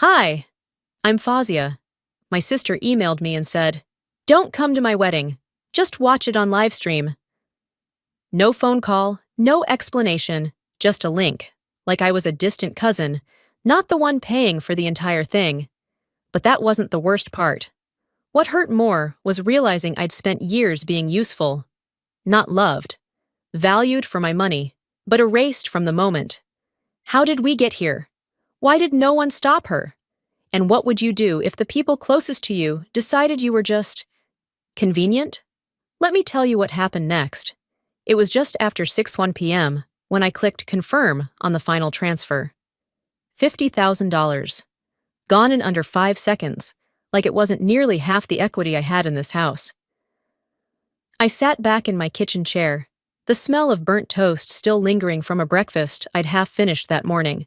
Hi, I'm Fazia. My sister emailed me and said, "Don't come to my wedding. Just watch it on Livestream." No phone call, no explanation, just a link, like I was a distant cousin, not the one paying for the entire thing. But that wasn't the worst part. What hurt more was realizing I'd spent years being useful, not loved, valued for my money, but erased from the moment. How did we get here? Why did no one stop her? And what would you do if the people closest to you decided you were just convenient? Let me tell you what happened next. It was just after 6:01 p.m. when I clicked confirm on the final transfer. $50,000. Gone in under 5 seconds, like it wasn't nearly half the equity I had in this house. I sat back in my kitchen chair, the smell of burnt toast still lingering from a breakfast I'd half finished that morning.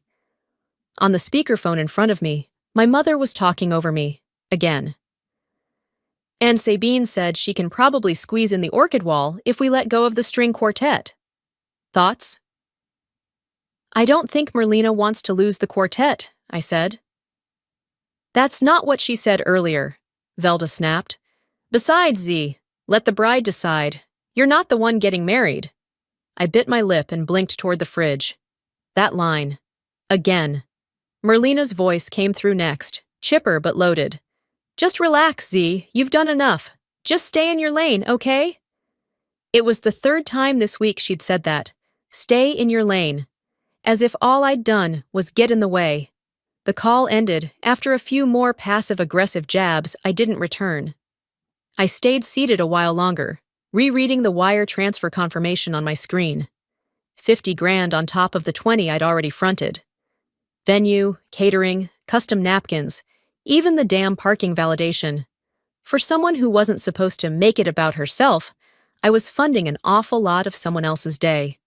On the speakerphone in front of me, my mother was talking over me, again. And Sabine said she can probably squeeze in the orchid wall if we let go of the string quartet. Thoughts? "I don't think Merlina wants to lose the quartet," I said. "That's not what she said earlier," Velda snapped. "Besides, Z, let the bride decide. You're not the one getting married." I bit my lip and blinked toward the fridge. That line. Again. Merlina's voice came through next, chipper but loaded. "Just relax, Z, you've done enough. Just stay in your lane, okay?" It was the third time this week she'd said that. Stay in your lane. As if all I'd done was get in the way. The call ended after a few more passive-aggressive jabs I didn't return. I stayed seated a while longer, rereading the wire transfer confirmation on my screen. 50 grand on top of the 20 I'd already fronted. Venue, catering, custom napkins, even the damn parking validation. For someone who wasn't supposed to make it about herself, I was funding an awful lot of someone else's day.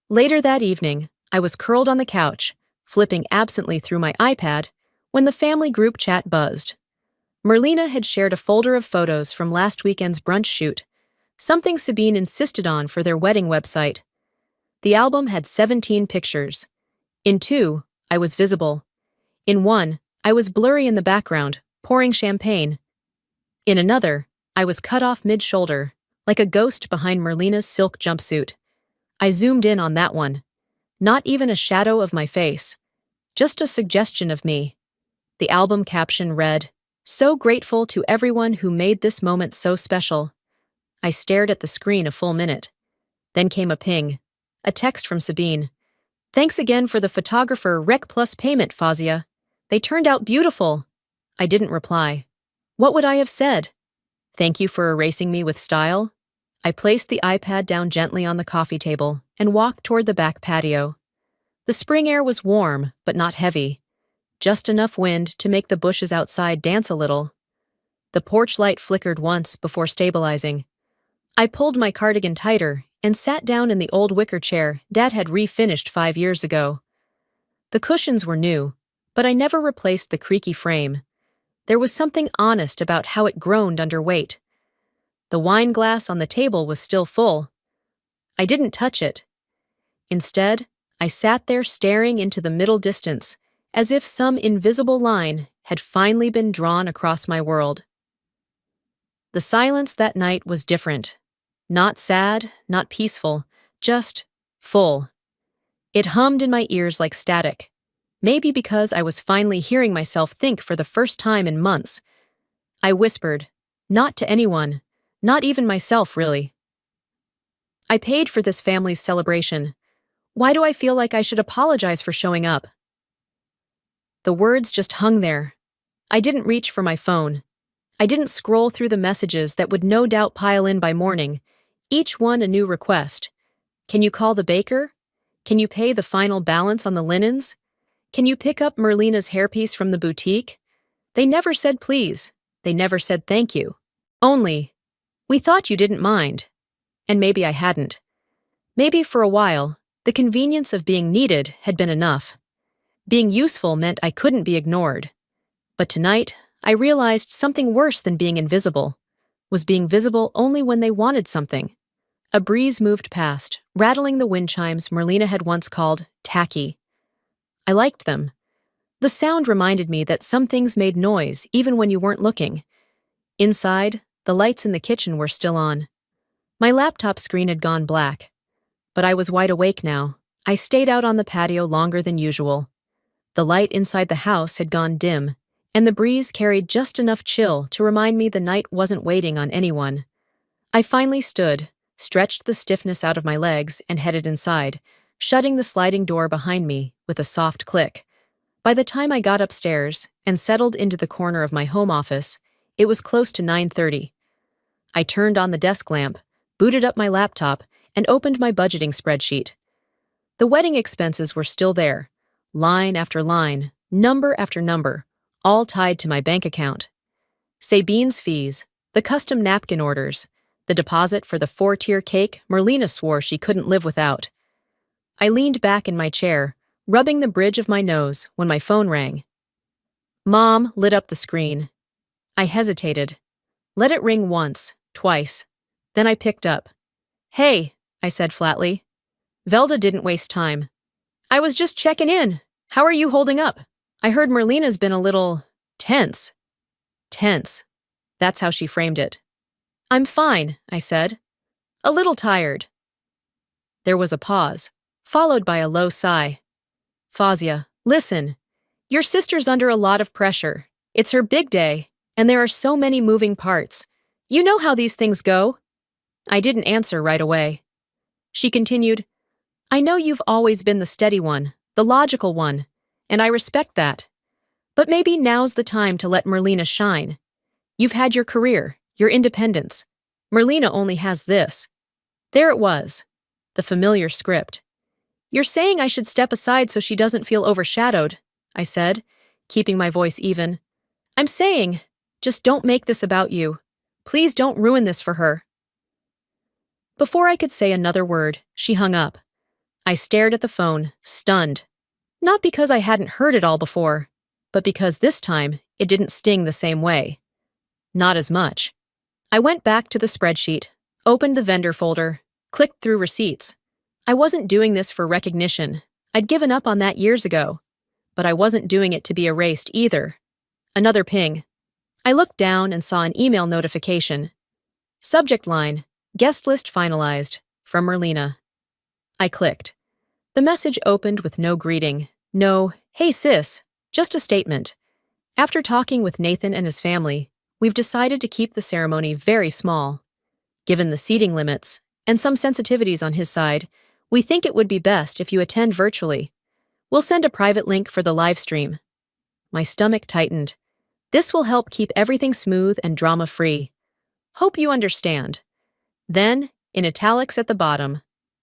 Later that evening, I was curled on the couch, flipping absently through my iPad, when the family group chat buzzed. Merlina had shared a folder of photos from last weekend's brunch shoot, something Sabine insisted on for their wedding website. The album had 17 pictures. In 2, I was visible. In 1, I was blurry in the background, pouring champagne. In another, I was cut off mid-shoulder, like a ghost behind Merlina's silk jumpsuit. I zoomed in on that one. Not even a shadow of my face. Just a suggestion of me. The album caption read, "So grateful to everyone who made this moment so special." I stared at the screen a full minute. Then came a ping. A text from Sabine. "Thanks again for the photographer Rec Plus payment, Fazia. They turned out beautiful." I didn't reply. What would I have said? "Thank you for erasing me with style." I placed the iPad down gently on the coffee table and walked toward the back patio. The spring air was warm, but not heavy. Just enough wind to make the bushes outside dance a little. The porch light flickered once before stabilizing. I pulled my cardigan tighter and sat down in the old wicker chair Dad had refinished 5 years ago. The cushions were new, but I never replaced the creaky frame. There was something honest about how it groaned under weight. The wine glass on the table was still full. I didn't touch it. Instead, I sat there staring into the middle distance, as if some invisible line had finally been drawn across my world. The silence that night was different. Not sad, not peaceful, just full. It hummed in my ears like static. Maybe because I was finally hearing myself think for the first time in months. I whispered, not to anyone, not even myself, really. "I paid for this family's celebration. Why do I feel like I should apologize for showing up?" The words just hung there. I didn't reach for my phone. I didn't scroll through the messages that would no doubt pile in by morning, each one a new request. Can you call the baker? Can you pay the final balance on the linens? Can you pick up Merlina's hairpiece from the boutique? They never said please. They never said thank you. Only, "We thought you didn't mind." And maybe I hadn't. Maybe for a while, the convenience of being needed had been enough. Being useful meant I couldn't be ignored. But tonight, I realized something worse than being invisible was being visible only when they wanted something. A breeze moved past, rattling the wind chimes Merlina had once called tacky. I liked them. The sound reminded me that some things made noise even when you weren't looking. Inside, the lights in the kitchen were still on. My laptop screen had gone black. But I was wide awake now. I stayed out on the patio longer than usual. The light inside the house had gone dim, and the breeze carried just enough chill to remind me the night wasn't waiting on anyone. I finally stood, stretched the stiffness out of my legs, and headed inside, shutting the sliding door behind me with a soft click. By the time I got upstairs and settled into the corner of my home office, it was close to 9:30. I turned on the desk lamp, booted up my laptop, and opened my budgeting spreadsheet. The wedding expenses were still there, line after line, number after number, all tied to my bank account. Sabine's fees, the custom napkin orders, the deposit for the 4-tier cake Merlina swore she couldn't live without. I leaned back in my chair, rubbing the bridge of my nose when my phone rang. Mom lit up the screen. I hesitated. Let it ring once, twice. Then I picked up. Hey, I said flatly. Velda didn't waste time. I was just checking in. How are you holding up? I heard Merlina's been a little tense. Tense. That's how she framed it. I'm fine, I said. A little tired. There was a pause, followed by a low sigh. Fazia, listen. Your sister's under a lot of pressure. It's her big day, and there are so many moving parts. You know how these things go? I didn't answer right away. She continued, I know you've always been the steady one, the logical one, and I respect that. But maybe now's the time to let Merlina shine. You've had your career, your independence. Merlina only has this. There it was, the familiar script. You're saying I should step aside so she doesn't feel overshadowed, I said, keeping my voice even. I'm saying, just don't make this about you. Please don't ruin this for her. Before I could say another word, she hung up. I stared at the phone, stunned. Not because I hadn't heard it all before, but because this time it didn't sting the same way. Not as much. I went back to the spreadsheet, opened the vendor folder, clicked through receipts. I wasn't doing this for recognition. I'd given up on that years ago. But I wasn't doing it to be erased either. Another ping. I looked down and saw an email notification. Subject line, guest list finalized, from Merlina. I clicked. The message opened with no greeting, no, hey sis, just a statement. After talking with Nathan and his family, we've decided to keep the ceremony very small. Given the seating limits, and some sensitivities on his side, we think it would be best if you attend virtually. We'll send a private link for the live stream. My stomach tightened. This will help keep everything smooth and drama-free. Hope you understand. Then, in italics at the bottom,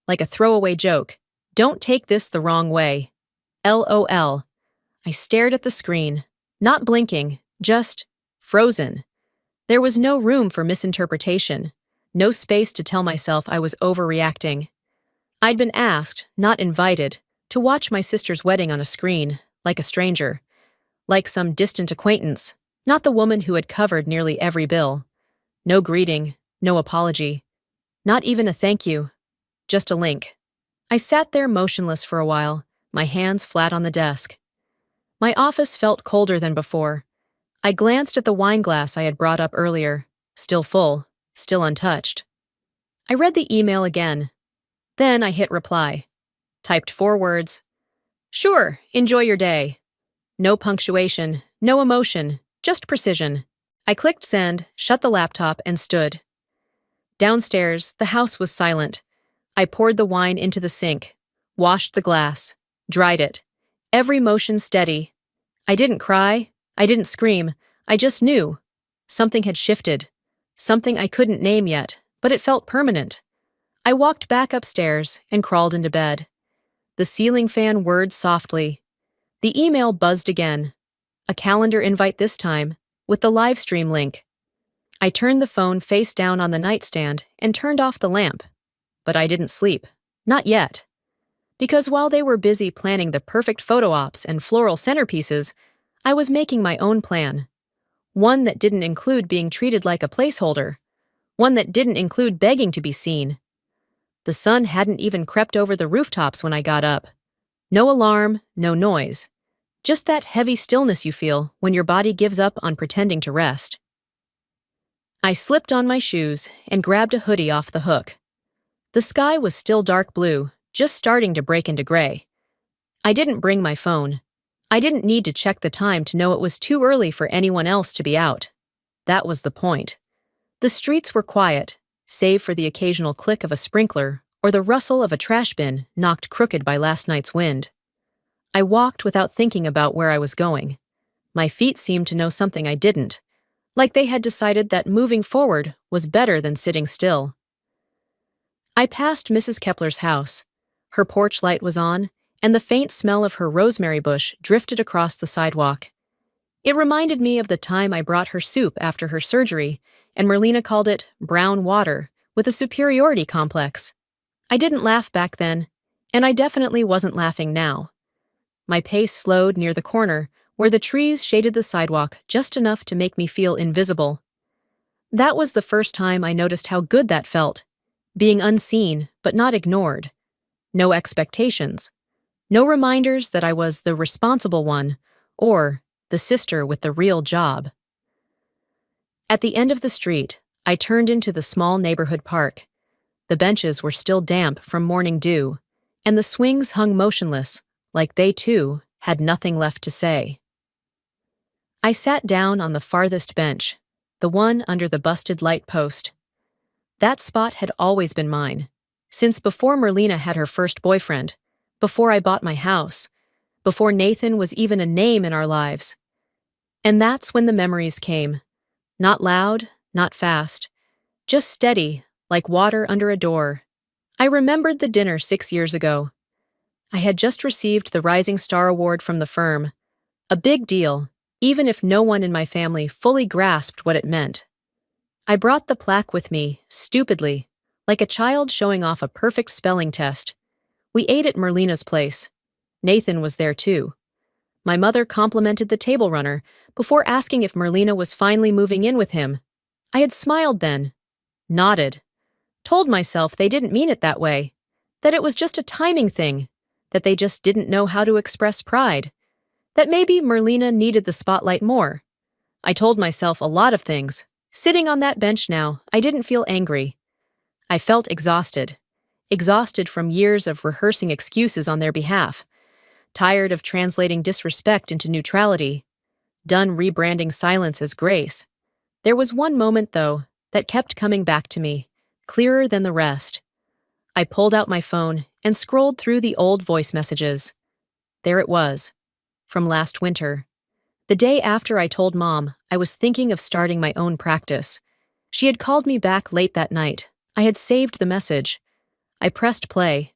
like a throwaway joke, don't take this the wrong way. LOL. I stared at the screen, not blinking, just frozen. There was no room for misinterpretation, no space to tell myself I was overreacting. I'd been asked, not invited, to watch my sister's wedding on a screen, like a stranger, like some distant acquaintance, not the woman who had covered nearly every bill. No greeting, no apology, not even a thank you, just a link. I sat there motionless for a while, my hands flat on the desk. My office felt colder than before. I glanced at the wine glass I had brought up earlier, still full, still untouched. I read the email again. Then I hit reply. Typed 4 words. Sure, enjoy your day. No punctuation, no emotion, just precision. I clicked send, shut the laptop, and stood. Downstairs, the house was silent. I poured the wine into the sink, washed the glass, dried it, every motion steady. I didn't cry, I didn't scream, I just knew. Something had shifted, something I couldn't name yet, but it felt permanent. I walked back upstairs and crawled into bed. The ceiling fan whirred softly. The email buzzed again. A calendar invite this time, with the live stream link. I turned the phone face down on the nightstand and turned off the lamp. But I didn't sleep. Not yet. Because while they were busy planning the perfect photo ops and floral centerpieces, I was making my own plan. One that didn't include being treated like a placeholder. One that didn't include begging to be seen. The sun hadn't even crept over the rooftops when I got up. No alarm, no noise. Just that heavy stillness you feel when your body gives up on pretending to rest. I slipped on my shoes and grabbed a hoodie off the hook. The sky was still dark blue, just starting to break into gray. I didn't bring my phone. I didn't need to check the time to know it was too early for anyone else to be out. That was the point. The streets were quiet, save for the occasional click of a sprinkler or the rustle of a trash bin knocked crooked by last night's wind. I walked without thinking about where I was going. My feet seemed to know something I didn't, like they had decided that moving forward was better than sitting still. I passed Mrs. Kepler's house. Her porch light was on, and the faint smell of her rosemary bush drifted across the sidewalk. It reminded me of the time I brought her soup after her surgery, and Merlina called it brown water with a superiority complex. I didn't laugh back then, and I definitely wasn't laughing now. My pace slowed near the corner, where the trees shaded the sidewalk just enough to make me feel invisible. That was the first time I noticed how good that felt, being unseen but not ignored. No expectations. No reminders that I was the responsible one, or the sister with the real job. At the end of the street, I turned into the small neighborhood park. The benches were still damp from morning dew, and the swings hung motionless, like they, too, had nothing left to say. I sat down on the farthest bench, the one under the busted light post. That spot had always been mine, since before Merlina had her first boyfriend, before I bought my house, before Nathan was even a name in our lives. And that's when the memories came. Not loud, not fast, just steady, like water under a door. I remembered the dinner 6 years ago. I had just received the Rising Star Award from the firm. A big deal, even if no one in my family fully grasped what it meant. I brought the plaque with me, stupidly, like a child showing off a perfect spelling test. We ate at Merlina's place. Nathan was there too. My mother complimented the table runner before asking if Merlina was finally moving in with him. I had smiled then, nodded, told myself they didn't mean it that way, that it was just a timing thing, that they just didn't know how to express pride, that maybe Merlina needed the spotlight more. I told myself a lot of things. Sitting on that bench now, I didn't feel angry. I felt exhausted. Exhausted from years of rehearsing excuses on their behalf. Tired of translating disrespect into neutrality. Done rebranding silence as grace. There was one moment, though, that kept coming back to me, clearer than the rest. I pulled out my phone and scrolled through the old voice messages. There it was, from last winter. The day after I told Mom I was thinking of starting my own practice. She had called me back late that night. I had saved the message. I pressed play.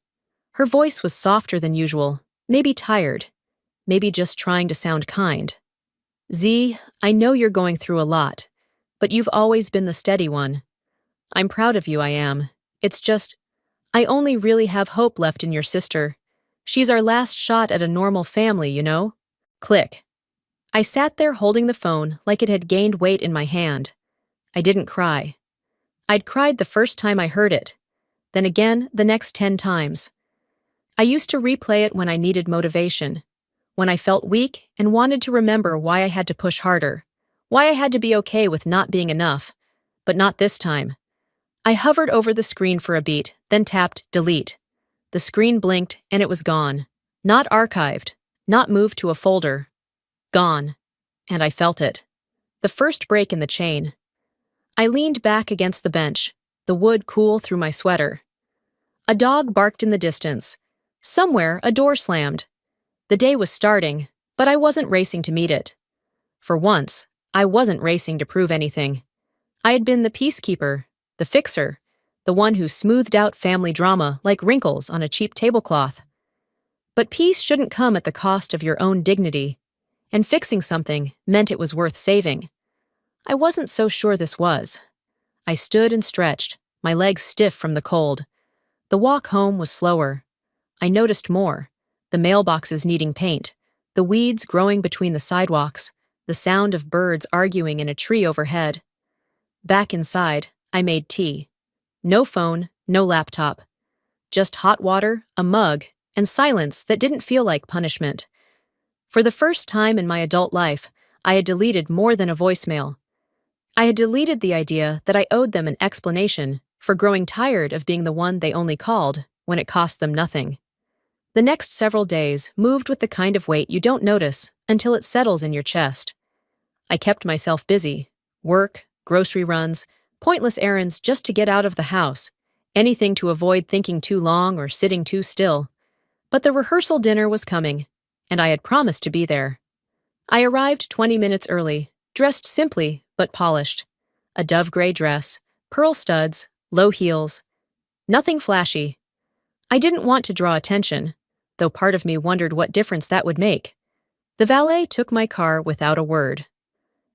Her voice was softer than usual, maybe tired, maybe just trying to sound kind. Z, I know you're going through a lot, but you've always been the steady one. I'm proud of you, I am. It's just, I only really have hope left in your sister. She's our last shot at a normal family, you know? Click. I sat there holding the phone like it had gained weight in my hand. I didn't cry. I'd cried the first time I heard it, then again the next 10 times. I used to replay it when I needed motivation, when I felt weak and wanted to remember why I had to push harder, why I had to be okay with not being enough, but not this time. I hovered over the screen for a beat, then tapped delete. The screen blinked and it was gone. Not archived, not moved to a folder. Gone. And I felt it. The first break in the chain. I leaned back against the bench, the wood cool through my sweater. A dog barked in the distance. Somewhere, a door slammed. The day was starting, but I wasn't racing to meet it. For once, I wasn't racing to prove anything. I had been the peacekeeper, the fixer, the one who smoothed out family drama like wrinkles on a cheap tablecloth. But peace shouldn't come at the cost of your own dignity, and fixing something meant it was worth saving. I wasn't so sure this was. I stood and stretched, my legs stiff from the cold. The walk home was slower. I noticed more. The mailboxes needing paint, the weeds growing between the sidewalks, the sound of birds arguing in a tree overhead. Back inside, I made tea. No phone, no laptop. Just hot water, a mug, and silence that didn't feel like punishment. For the first time in my adult life, I had deleted more than a voicemail. I had deleted the idea that I owed them an explanation for growing tired of being the one they only called when it cost them nothing. The next several days moved with the kind of weight you don't notice until it settles in your chest. I kept myself busy. Work, grocery runs, pointless errands just to get out of the house, anything to avoid thinking too long or sitting too still. But the rehearsal dinner was coming, and I had promised to be there. I arrived 20 minutes early, dressed simply but polished. A dove gray dress, pearl studs, low heels. Nothing flashy. I didn't want to draw attention, though part of me wondered what difference that would make. The valet took my car without a word.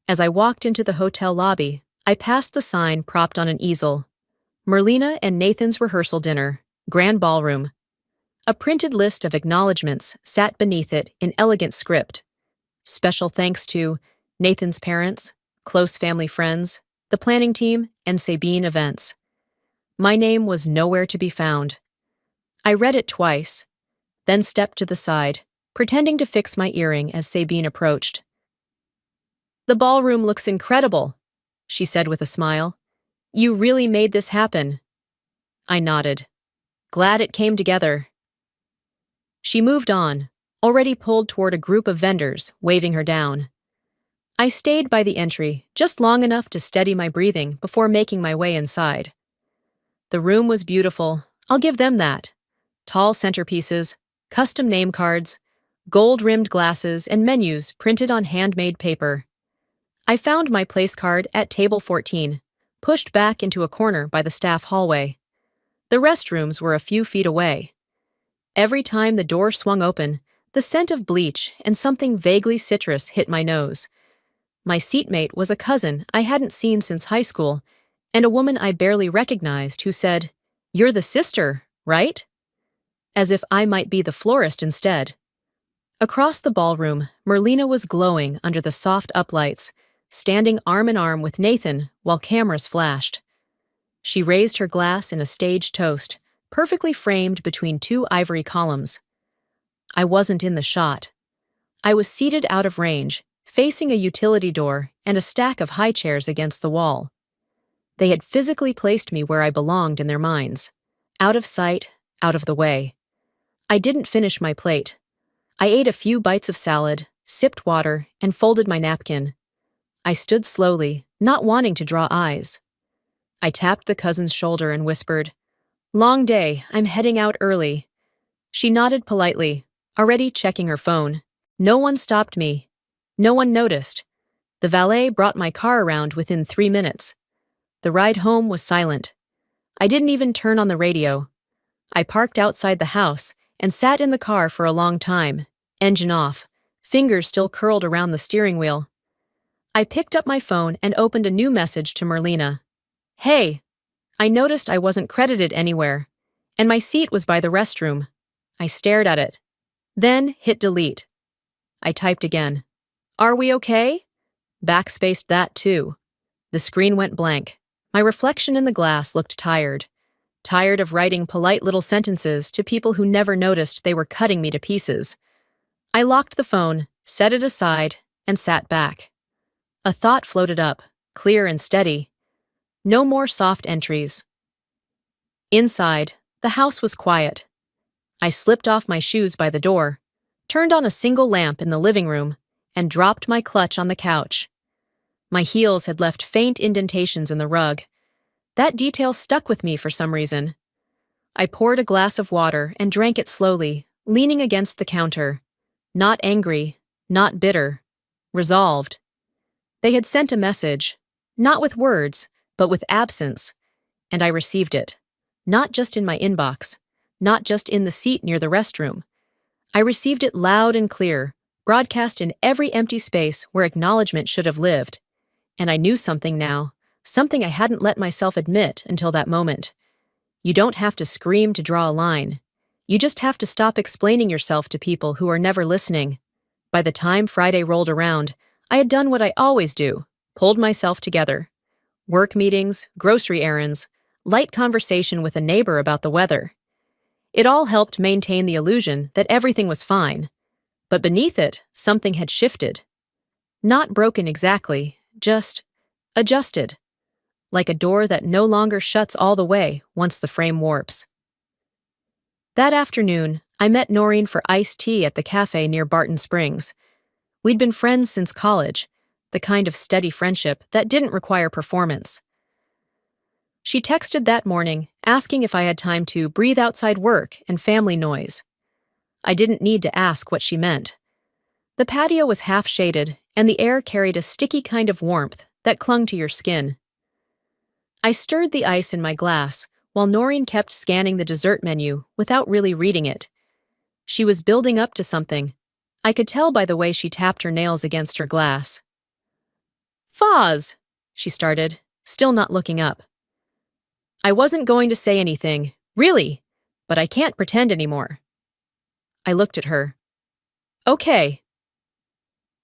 As I walked into the hotel lobby, I passed the sign propped on an easel. Merlina and Nathan's rehearsal dinner, grand ballroom. A printed list of acknowledgments sat beneath it in elegant script. Special thanks to Nathan's parents, close family friends, the planning team, and Sabine Events. My name was nowhere to be found. I read it twice, then stepped to the side, pretending to fix my earring as Sabine approached. "The ballroom looks incredible," she said with a smile. "You really made this happen." I nodded. Glad it came together. She moved on, already pulled toward a group of vendors, waving her down. I stayed by the entry, just long enough to steady my breathing before making my way inside. The room was beautiful, I'll give them that. Tall centerpieces, custom name cards, gold-rimmed glasses, and menus printed on handmade paper. I found my place card at table 14, pushed back into a corner by the staff hallway. The restrooms were a few feet away. Every time the door swung open, the scent of bleach and something vaguely citrus hit my nose. My seatmate was a cousin I hadn't seen since high school, and a woman I barely recognized who said, "You're the sister, right?" As if I might be the florist instead. Across the ballroom, Merlina was glowing under the soft uplights, standing arm in arm with Nathan while cameras flashed. She raised her glass in a staged toast, perfectly framed between two ivory columns. I wasn't in the shot. I was seated out of range, facing a utility door and a stack of high chairs against the wall. They had physically placed me where I belonged in their minds, out of sight, out of the way. I didn't finish my plate. I ate a few bites of salad, sipped water, and folded my napkin. I stood slowly, not wanting to draw eyes. I tapped the cousin's shoulder and whispered, "Long day, I'm heading out early." She nodded politely, already checking her phone. No one stopped me. No one noticed. The valet brought my car around within 3 minutes. The ride home was silent. I didn't even turn on the radio. I parked outside the house and sat in the car for a long time, engine off, fingers still curled around the steering wheel. I picked up my phone and opened a new message to Merlina. "Hey, I noticed I wasn't credited anywhere, and my seat was by the restroom." I stared at it, then hit delete. I typed again. "Are we okay?" Backspaced that too. The screen went blank. My reflection in the glass looked tired. Tired of writing polite little sentences to people who never noticed they were cutting me to pieces. I locked the phone, set it aside, and sat back. A thought floated up, clear and steady. No more soft entries. Inside, the house was quiet. I slipped off my shoes by the door, turned on a single lamp in the living room, and dropped my clutch on the couch. My heels had left faint indentations in the rug. That detail stuck with me for some reason. I poured a glass of water and drank it slowly, leaning against the counter. Not angry, not bitter, resolved. They had sent a message, not with words, but with absence, and I received it. Not just in my inbox, not just in the seat near the restroom. I received it loud and clear, broadcast in every empty space where acknowledgement should have lived. And I knew something now, something I hadn't let myself admit until that moment. You don't have to scream to draw a line. You just have to stop explaining yourself to people who are never listening. By the time Friday rolled around, I had done what I always do, pulled myself together. Work meetings, grocery errands, light conversation with a neighbor about the weather. It all helped maintain the illusion that everything was fine. But beneath it, something had shifted. Not broken exactly, just adjusted, like a door that no longer shuts all the way once the frame warps. That afternoon, I met Noreen for iced tea at the cafe near Barton Springs. We'd been friends since college, the kind of steady friendship that didn't require performance. She texted that morning, asking if I had time to breathe outside work and family noise. I didn't need to ask what she meant. The patio was half-shaded, and the air carried a sticky kind of warmth that clung to your skin. I stirred the ice in my glass, while Noreen kept scanning the dessert menu without really reading it. She was building up to something. I could tell by the way she tapped her nails against her glass. "Foz," she started, still not looking up. I wasn't going to say anything, really, but I can't pretend anymore. I looked at her. "Okay."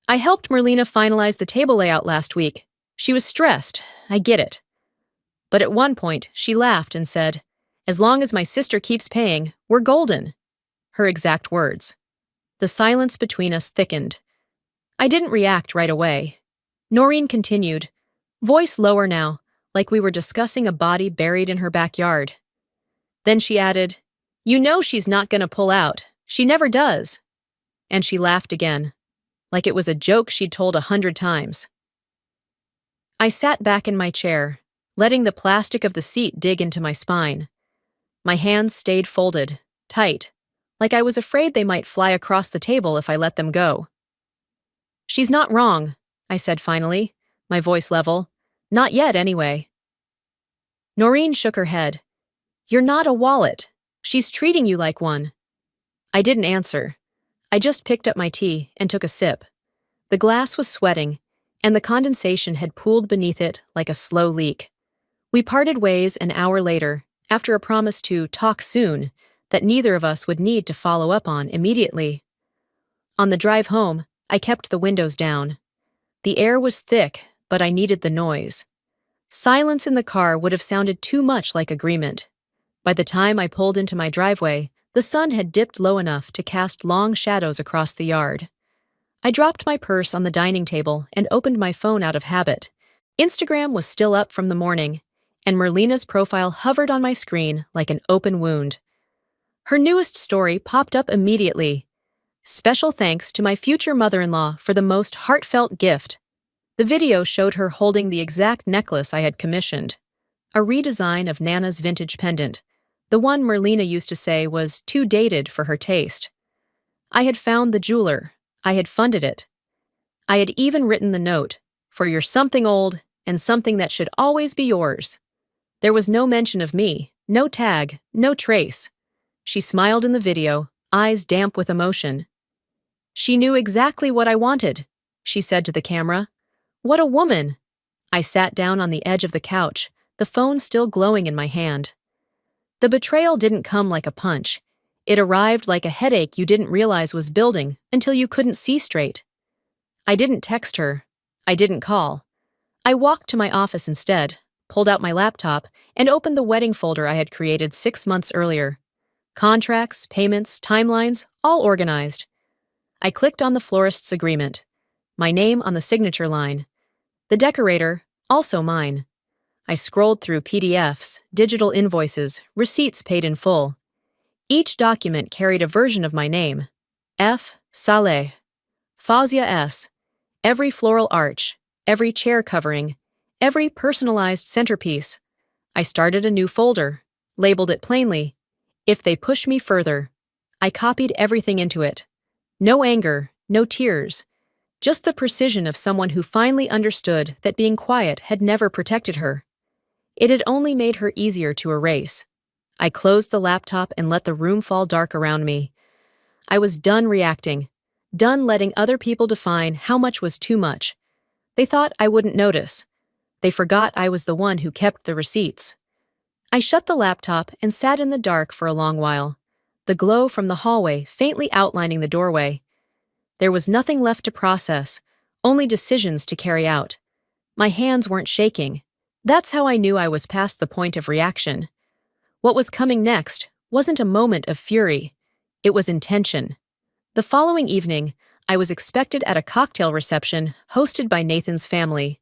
I helped Merlina finalize the table layout last week. She was stressed, I get it. But at one point, she laughed and said, "As long as my sister keeps paying, we're golden." Her exact words. The silence between us thickened. I didn't react right away. Noreen continued, voice lower now, like we were discussing a body buried in her backyard. Then she added, "You know she's not gonna pull out. She never does." And she laughed again, like it was a joke she'd told 100 times. I sat back in my chair, letting the plastic of the seat dig into my spine. My hands stayed folded, tight, like I was afraid they might fly across the table if I let them go. "She's not wrong," I said finally, my voice level. "Not yet, anyway." Noreen shook her head. "You're not a wallet. She's treating you like one." I didn't answer. I just picked up my tea and took a sip. The glass was sweating, and the condensation had pooled beneath it like a slow leak. We parted ways an hour later, after a promise to talk soon that neither of us would need to follow up on immediately. On the drive home, I kept the windows down. The air was thick, but I needed the noise. Silence in the car would have sounded too much like agreement. By the time I pulled into my driveway, the sun had dipped low enough to cast long shadows across the yard. I dropped my purse on the dining table and opened my phone out of habit. Instagram was still up from the morning, and Merlina's profile hovered on my screen like an open wound. Her newest story popped up immediately. "Special thanks to my future mother-in-law for the most heartfelt gift." The video showed her holding the exact necklace I had commissioned, a redesign of Nana's vintage pendant, the one Merlina used to say was too dated for her taste. I had found the jeweler. I had funded it. I had even written the note, "For your something old and something that should always be yours." There was no mention of me, no tag, no trace. She smiled in the video, eyes damp with emotion. "She knew exactly what I wanted," she said to the camera. "What a woman!" I sat down on the edge of the couch, the phone still glowing in my hand. The betrayal didn't come like a punch. It arrived like a headache you didn't realize was building until you couldn't see straight. I didn't text her. I didn't call. I walked to my office instead, pulled out my laptop, and opened the wedding folder I had created 6 months earlier. Contracts, payments, timelines, all organized. I clicked on the florist's agreement. My name on the signature line. The decorator, also mine. I scrolled through PDFs, digital invoices, receipts paid in full. Each document carried a version of my name. F. Saleh. Fazia S. Every floral arch, every chair covering, every personalized centerpiece. I started a new folder, labeled it plainly, "If they push me further." I copied everything into it. No anger, no tears. Just the precision of someone who finally understood that being quiet had never protected her. It had only made her easier to erase. I closed the laptop and let the room fall dark around me. I was done reacting, done letting other people define how much was too much. They thought I wouldn't notice. They forgot I was the one who kept the receipts. I shut the laptop and sat in the dark for a long while, the glow from the hallway faintly outlining the doorway. There was nothing left to process, only decisions to carry out. My hands weren't shaking. That's how I knew I was past the point of reaction. What was coming next wasn't a moment of fury. It was intention. The following evening, I was expected at a cocktail reception hosted by Nathan's family.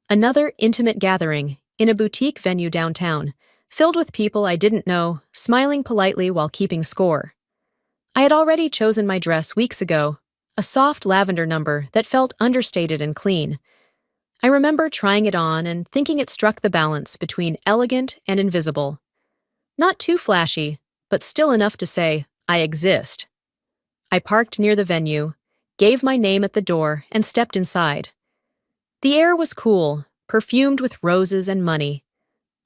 Another intimate gathering in a boutique venue downtown, filled with people I didn't know, smiling politely while keeping score. I had already chosen my dress weeks ago, a soft lavender number that felt understated and clean. I remember trying it on and thinking it struck the balance between elegant and invisible. Not too flashy, but still enough to say, I exist. I parked near the venue, gave my name at the door, and stepped inside. The air was cool, perfumed with roses and money.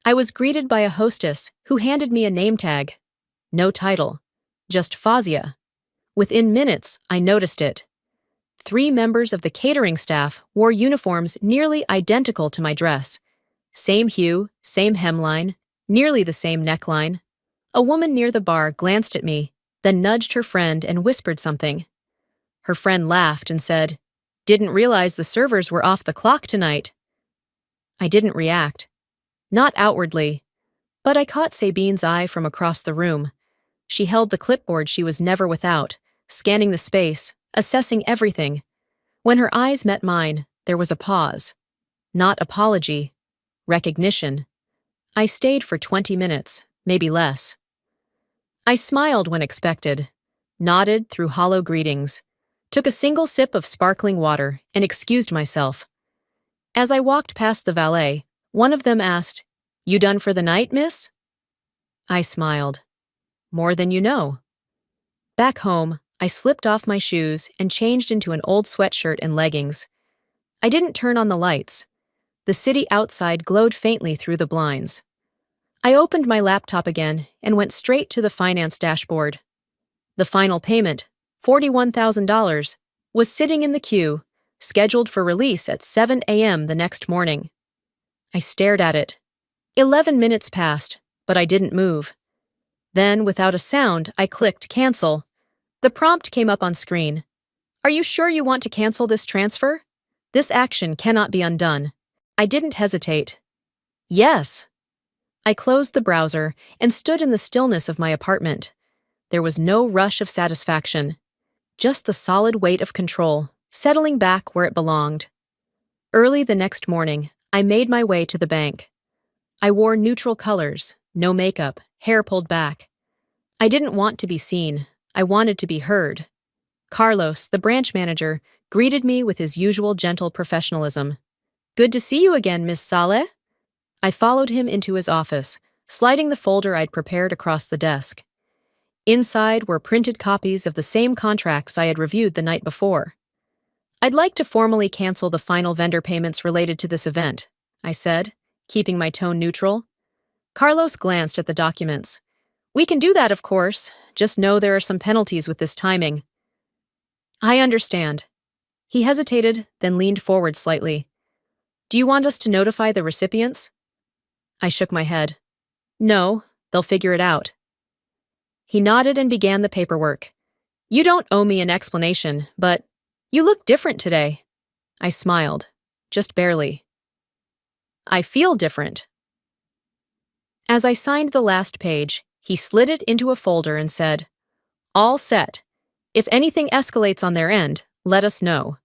I was greeted by a hostess who handed me a name tag. No title, just Fazia. Within minutes, I noticed it. 3 members of the catering staff wore uniforms nearly identical to my dress. Same hue, same hemline, nearly the same neckline. A woman near the bar glanced at me, then nudged her friend and whispered something. Her friend laughed and said, "Didn't realize the servers were off the clock tonight." I didn't react. Not outwardly, but I caught Sabine's eye from across the room. She held the clipboard she was never without, scanning the space, assessing everything. When her eyes met mine, there was a pause. Not apology, recognition. I stayed for 20 minutes, maybe less. I smiled when expected, nodded through hollow greetings, took a single sip of sparkling water, and excused myself. As I walked past the valet, one of them asked, "You done for the night, miss?" I smiled. "More than you know." Back home, I slipped off my shoes and changed into an old sweatshirt and leggings. I didn't turn on the lights. The city outside glowed faintly through the blinds. I opened my laptop again and went straight to the finance dashboard. The final payment, $41,000, was sitting in the queue, scheduled for release at 7 a.m. the next morning. I stared at it. 11 minutes passed, but I didn't move. Then, without a sound, I clicked cancel. The prompt came up on screen. "Are you sure you want to cancel this transfer? This action cannot be undone." I didn't hesitate. Yes. I closed the browser and stood in the stillness of my apartment. There was no rush of satisfaction, just the solid weight of control, settling back where it belonged. Early the next morning, I made my way to the bank. I wore neutral colors, no makeup, hair pulled back. I didn't want to be seen. I wanted to be heard. Carlos, the branch manager, greeted me with his usual gentle professionalism. "Good to see you again, Miss Saleh." I followed him into his office, sliding the folder I'd prepared across the desk. Inside were printed copies of the same contracts I had reviewed the night before. "I'd like to formally cancel the final vendor payments related to this event," I said, keeping my tone neutral. Carlos glanced at the documents. "We can do that, of course. Just know there are some penalties with this timing." "I understand." He hesitated, then leaned forward slightly. "Do you want us to notify the recipients?" I shook my head. "No, they'll figure it out." He nodded and began the paperwork. "You don't owe me an explanation, but you look different today." I smiled, just barely. "I feel different." As I signed the last page, he slid it into a folder and said, "All set. If anything escalates on their end, let us know."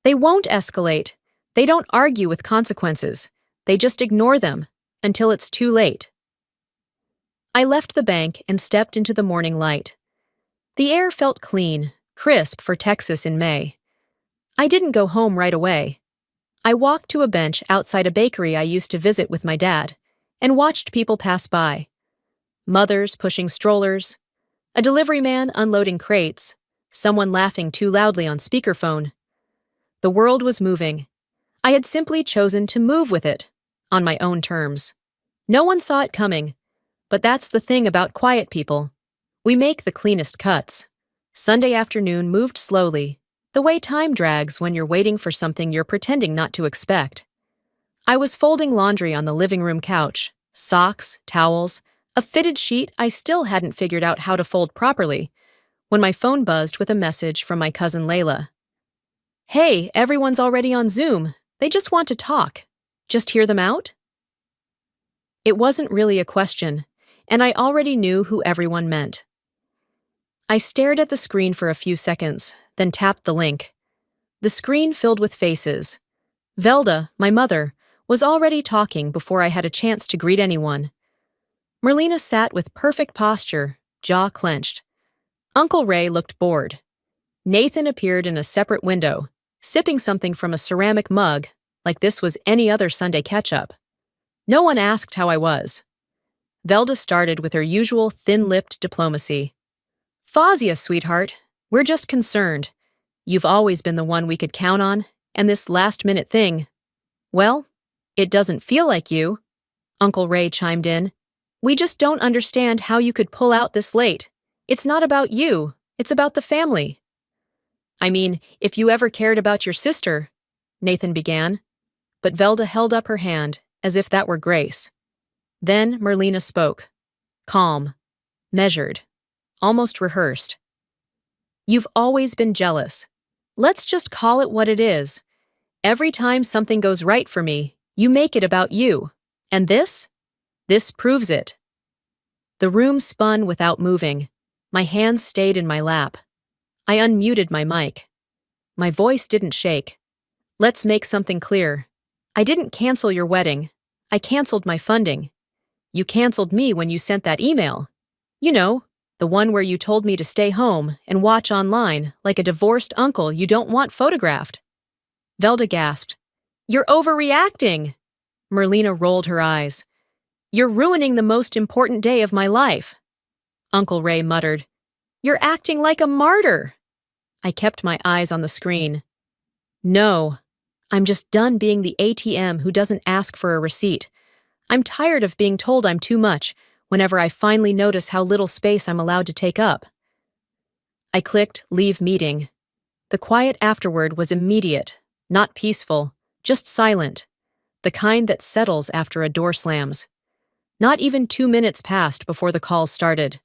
They won't escalate. They don't argue with consequences. They just ignore them until it's too late. I left the bank and stepped into the morning light. The air felt clean, crisp for Texas in May. I didn't go home right away. I walked to a bench outside a bakery I used to visit with my dad and watched people pass by. Mothers pushing strollers, a delivery man unloading crates, someone laughing too loudly on speakerphone. The world was moving. I had simply chosen to move with it, on my own terms. No one saw it coming, but that's the thing about quiet people. We make the cleanest cuts. Sunday afternoon moved slowly, the way time drags when you're waiting for something you're pretending not to expect. I was folding laundry on the living room couch, socks, towels, a fitted sheet I still hadn't figured out how to fold properly, when my phone buzzed with a message from my cousin Layla. "Hey, everyone's already on Zoom. They just want to talk. Just hear them out?" It wasn't really a question, and I already knew who everyone meant. I stared at the screen for a few seconds, then tapped the link. The screen filled with faces. Velda, my mother, was already talking before I had a chance to greet anyone. Merlina sat with perfect posture, jaw clenched. Uncle Ray looked bored. Nathan appeared in a separate window, sipping something from a ceramic mug, like this was any other Sunday catch-up. No one asked how I was. Velda started with her usual thin-lipped diplomacy. Fazia, sweetheart, we're just concerned. You've always been the one we could count on, and this last-minute thing, well, it doesn't feel like you. Uncle Ray chimed in. We just don't understand how you could pull out this late. It's not about you, it's about the family. I mean, if you ever cared about your sister, Nathan began, but Velda held up her hand as if that were grace. Then Merlina spoke. Calm, measured, almost rehearsed. You've always been jealous. Let's just call it what it is. Every time something goes right for me, you make it about you. And this? This proves it. The room spun without moving. My hands stayed in my lap. I unmuted my mic. My voice didn't shake. Let's make something clear. I didn't cancel your wedding. I canceled my funding. You canceled me when you sent that email. You know, the one where you told me to stay home and watch online like a divorced uncle you don't want photographed. Velda gasped. You're overreacting. Merlina rolled her eyes. You're ruining the most important day of my life. Uncle Ray muttered. You're acting like a martyr. I kept my eyes on the screen. No, I'm just done being the ATM who doesn't ask for a receipt. I'm tired of being told I'm too much whenever I finally notice how little space I'm allowed to take up. I clicked Leave Meeting. The quiet afterward was immediate, not peaceful, just silent, the kind that settles after a door slams. Not even 2 minutes passed before the calls started.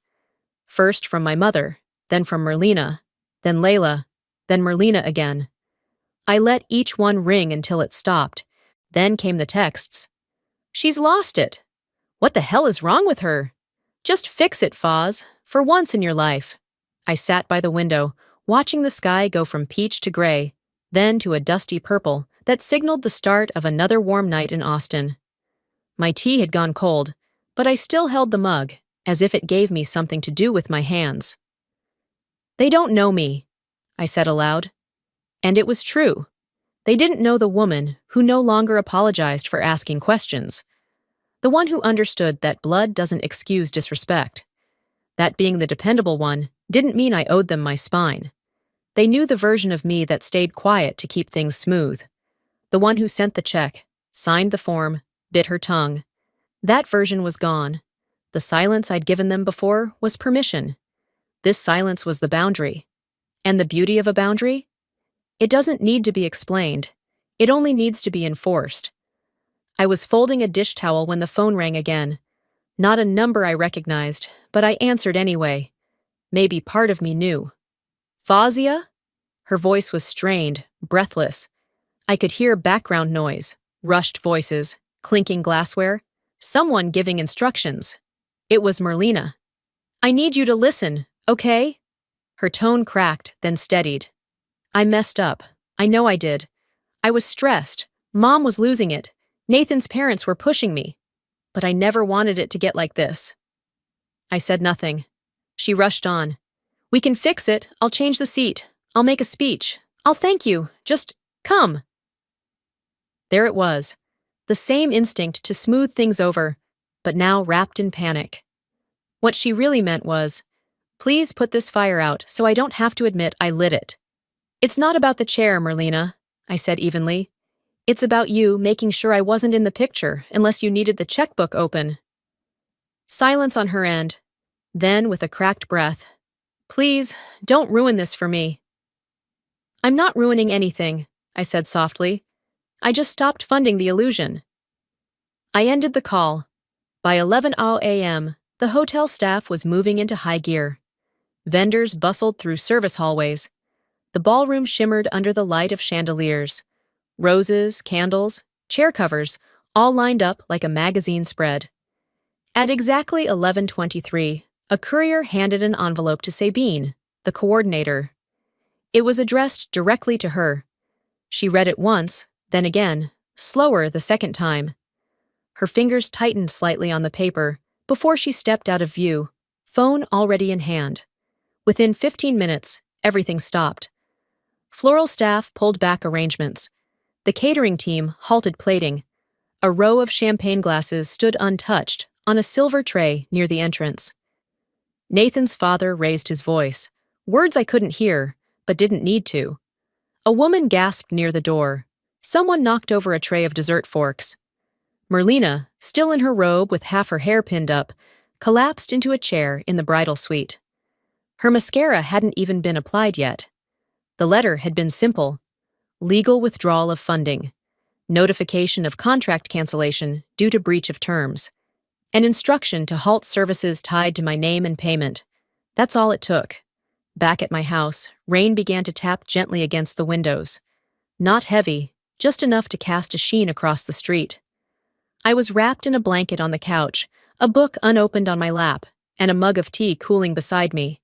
First from my mother, then from Merlina, then Layla, then Merlina again. I let each one ring until it stopped. Then came the texts. She's lost it. What the hell is wrong with her? Just fix it, Foz, for once in your life. I sat by the window, watching the sky go from peach to gray, then to a dusty purple that signaled the start of another warm night in Austin. My tea had gone cold, but I still held the mug, as if it gave me something to do with my hands. They don't know me, I said aloud. And it was true. They didn't know the woman who no longer apologized for asking questions. The one who understood that blood doesn't excuse disrespect. That being the dependable one didn't mean I owed them my spine. They knew the version of me that stayed quiet to keep things smooth. The one who sent the check, signed the form, bit her tongue. That version was gone. The silence I'd given them before was permission. This silence was the boundary. And the beauty of a boundary? It doesn't need to be explained. It only needs to be enforced. I was folding a dish towel when the phone rang again. Not a number I recognized, but I answered anyway. Maybe part of me knew. Fazia? Her voice was strained, breathless. I could hear background noise, rushed voices, clinking glassware, someone giving instructions. It was Merlina. I need you to listen, okay? Her tone cracked, then steadied. I messed up. I know I did. I was stressed. Mom was losing it. Nathan's parents were pushing me. But I never wanted it to get like this. I said nothing. She rushed on. We can fix it. I'll change the seat. I'll make a speech. I'll thank you. Just come. There it was. The same instinct to smooth things over, but now wrapped in panic. What she really meant was, please put this fire out so I don't have to admit I lit it. It's not about the chair, Merlina, I said evenly. It's about you making sure I wasn't in the picture unless you needed the checkbook open. Silence on her end. Then, with a cracked breath, please, don't ruin this for me. I'm not ruining anything, I said softly. I just stopped funding the illusion. I ended the call. By 11 a.m., the hotel staff was moving into high gear. Vendors bustled through service hallways. The ballroom shimmered under the light of chandeliers. Roses, candles, chair covers, all lined up like a magazine spread. At exactly 11:23, a courier handed an envelope to Sabine. the coordinator. It was addressed directly to her. She read it once, then again, slower the second time. Her fingers tightened slightly on the paper before she stepped out of view, phone already in hand. Within 15 minutes, everything stopped. Floral staff pulled back arrangements. The catering team halted plating. A row of champagne glasses stood untouched on a silver tray near the entrance. Nathan's father raised his voice, words I couldn't hear, but didn't need to. A woman gasped near the door. Someone knocked over a tray of dessert forks. Merlina, still in her robe with half her hair pinned up, collapsed into a chair in the bridal suite. Her mascara hadn't even been applied yet. The letter had been simple: legal withdrawal of funding, notification of contract cancellation due to breach of terms, an instruction to halt services tied to my name and payment. That's all it took. Back at my house, rain began to tap gently against the windows. Not heavy, just enough to cast a sheen across the street. I was wrapped in a blanket on the couch, a book unopened on my lap, and a mug of tea cooling beside me.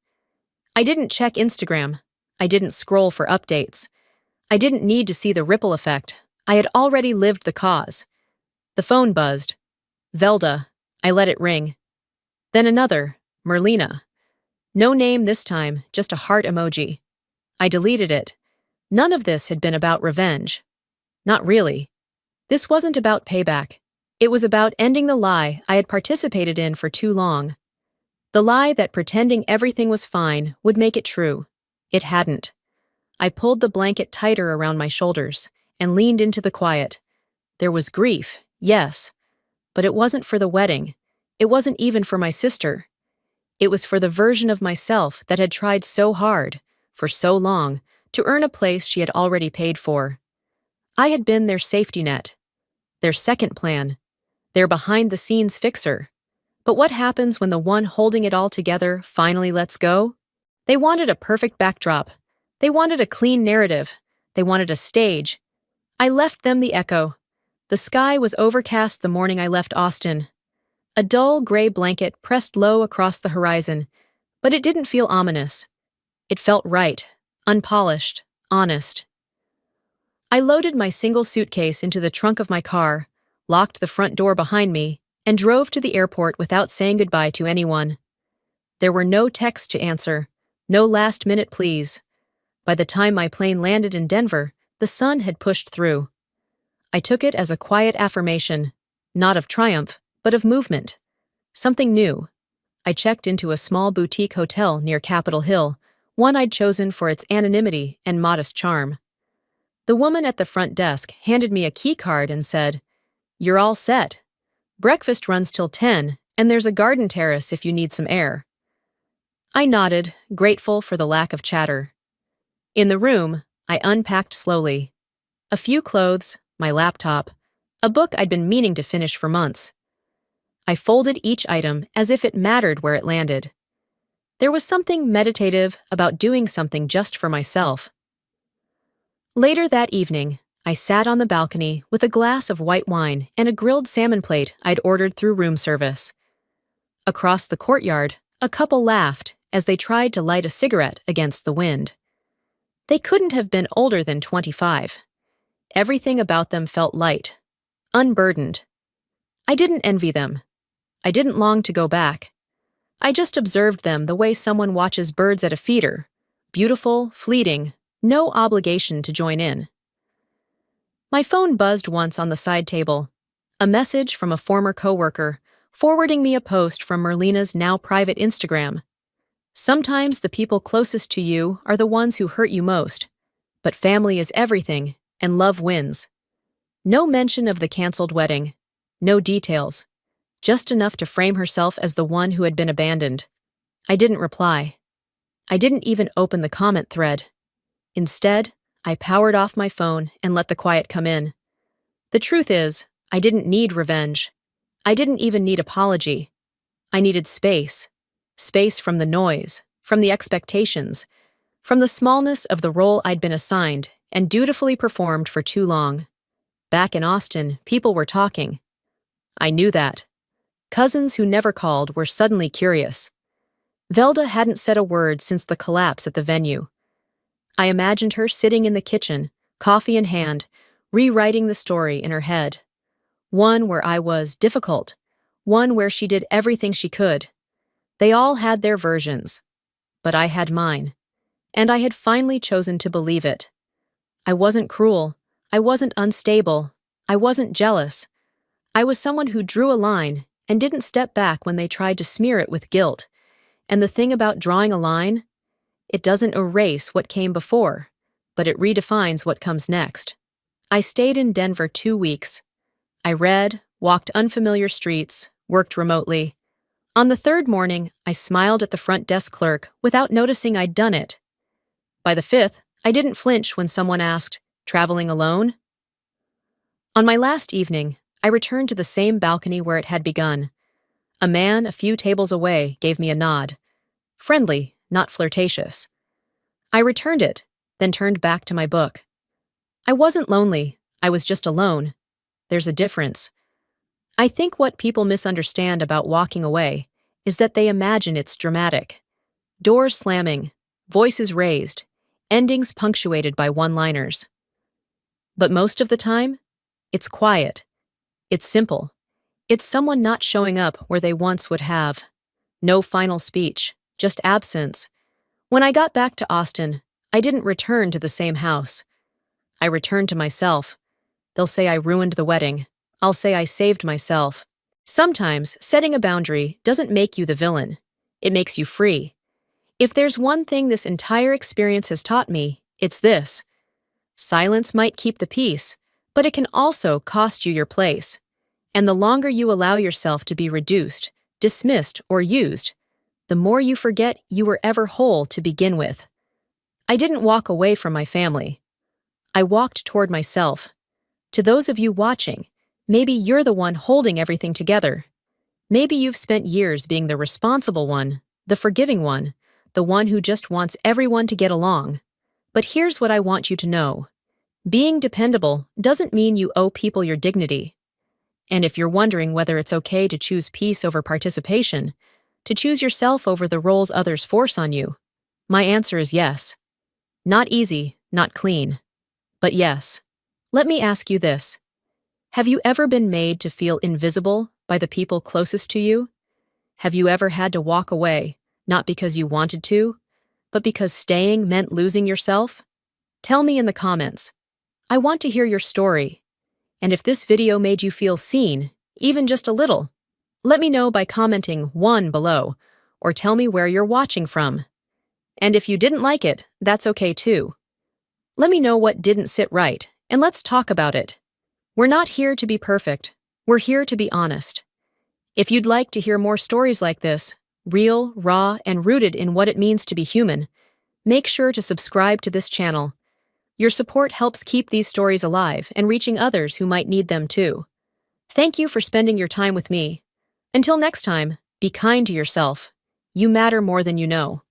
I didn't check Instagram. I didn't scroll for updates. I didn't need to see the ripple effect. I had already lived the cause. The phone buzzed. Velda. I let it ring. Then another. Merlina. No name this time, just a heart emoji. I deleted it. None of this had been about revenge. Not really. This wasn't about payback. It was about ending the lie I had participated in for too long. The lie that pretending everything was fine would make it true. It hadn't. I pulled the blanket tighter around my shoulders and leaned into the quiet. There was grief, yes, but it wasn't for the wedding. It wasn't even for my sister. It was for the version of myself that had tried so hard, for so long, to earn a place she had already paid for. I had been their safety net, their second plan, their behind-the-scenes fixer. But what happens when the one holding it all together finally lets go? They wanted a perfect backdrop. They wanted a clean narrative. They wanted a stage. I left them the echo. The sky was overcast the morning I left Austin. A dull gray blanket pressed low across the horizon, but it didn't feel ominous. It felt right, unpolished, honest. I loaded my single suitcase into the trunk of my car, locked the front door behind me, and drove to the airport without saying goodbye to anyone. There were no texts to answer, no last-minute pleas. By the time my plane landed in Denver, the sun had pushed through. I took it as a quiet affirmation, not of triumph, but of movement. Something new. I checked into a small boutique hotel near Capitol Hill, one I'd chosen for its anonymity and modest charm. The woman at the front desk handed me a key card and said, "You're all set. Breakfast runs till 10, and there's a garden terrace if you need some air." I nodded, grateful for the lack of chatter. In the room, I unpacked slowly. A few clothes, my laptop, a book I'd been meaning to finish for months. I folded each item as if it mattered where it landed. There was something meditative about doing something just for myself. Later that evening, I sat on the balcony with a glass of white wine and a grilled salmon plate I'd ordered through room service. Across the courtyard, a couple laughed as they tried to light a cigarette against the wind. They couldn't have been older than 25. Everything about them felt light, unburdened. I didn't envy them. I didn't long to go back. I just observed them the way someone watches birds at a feeder, beautiful, fleeting, no obligation to join in. My phone buzzed once on the side table, a message from a former coworker, forwarding me a post from Merlina's now private Instagram. Sometimes the people closest to you are the ones who hurt you most, but family is everything, and love wins. No mention of the canceled wedding, no details, just enough to frame herself as the one who had been abandoned. I didn't reply. I didn't even open the comment thread. Instead, I powered off my phone and let the quiet come in. The truth is, I didn't need revenge. I didn't even need apology. I needed space. Space from the noise, from the expectations, from the smallness of the role I'd been assigned and dutifully performed for too long. Back in Austin, people were talking. I knew that. Cousins who never called were suddenly curious. Velda hadn't said a word since the collapse at the venue. I imagined her sitting in the kitchen, coffee in hand, rewriting the story in her head. One where I was difficult, one where she did everything she could. They all had their versions, but I had mine, and I had finally chosen to believe it. I wasn't cruel, I wasn't unstable, I wasn't jealous. I was someone who drew a line and didn't step back when they tried to smear it with guilt. And the thing about drawing a line, it doesn't erase what came before, but it redefines what comes next. I stayed in Denver 2 weeks. I read, walked unfamiliar streets, worked remotely. On the third morning, I smiled at the front desk clerk without noticing I'd done it. By the fifth, I didn't flinch when someone asked, "Traveling alone?" On my last evening, I returned to the same balcony where it had begun. A man a few tables away gave me a nod. Friendly, not flirtatious. I returned it, then turned back to my book. I wasn't lonely, I was just alone. There's a difference. I think what people misunderstand about walking away is that they imagine it's dramatic. Doors slamming, voices raised, endings punctuated by one-liners. But most of the time, it's quiet. It's simple. It's someone not showing up where they once would have. No final speech, just absence. When I got back to Austin, I didn't return to the same house. I returned to myself. They'll say I ruined the wedding. I'll say I saved myself. Sometimes, setting a boundary doesn't make you the villain. It makes you free. If there's one thing this entire experience has taught me, it's this. Silence might keep the peace, but it can also cost you your place. And the longer you allow yourself to be reduced, dismissed, or used, the more you forget you were ever whole to begin with. I didn't walk away from my family. I walked toward myself. To those of you watching, maybe you're the one holding everything together. Maybe you've spent years being the responsible one, the forgiving one, the one who just wants everyone to get along. But here's what I want you to know. Being dependable doesn't mean you owe people your dignity. And if you're wondering whether it's okay to choose peace over participation, to choose yourself over the roles others force on you, my answer is yes. Not easy, not clean, but yes. Let me ask you this. Have you ever been made to feel invisible by the people closest to you? Have you ever had to walk away, not because you wanted to, but because staying meant losing yourself? Tell me in the comments. I want to hear your story. And if this video made you feel seen, even just a little, let me know by commenting 1 below, or tell me where you're watching from. And if you didn't like it, that's okay too. Let me know what didn't sit right, and let's talk about it. We're not here to be perfect, we're here to be honest. If you'd like to hear more stories like this, real, raw, and rooted in what it means to be human, make sure to subscribe to this channel. Your support helps keep these stories alive and reaching others who might need them too. Thank you for spending your time with me. Until next time, be kind to yourself. You matter more than you know.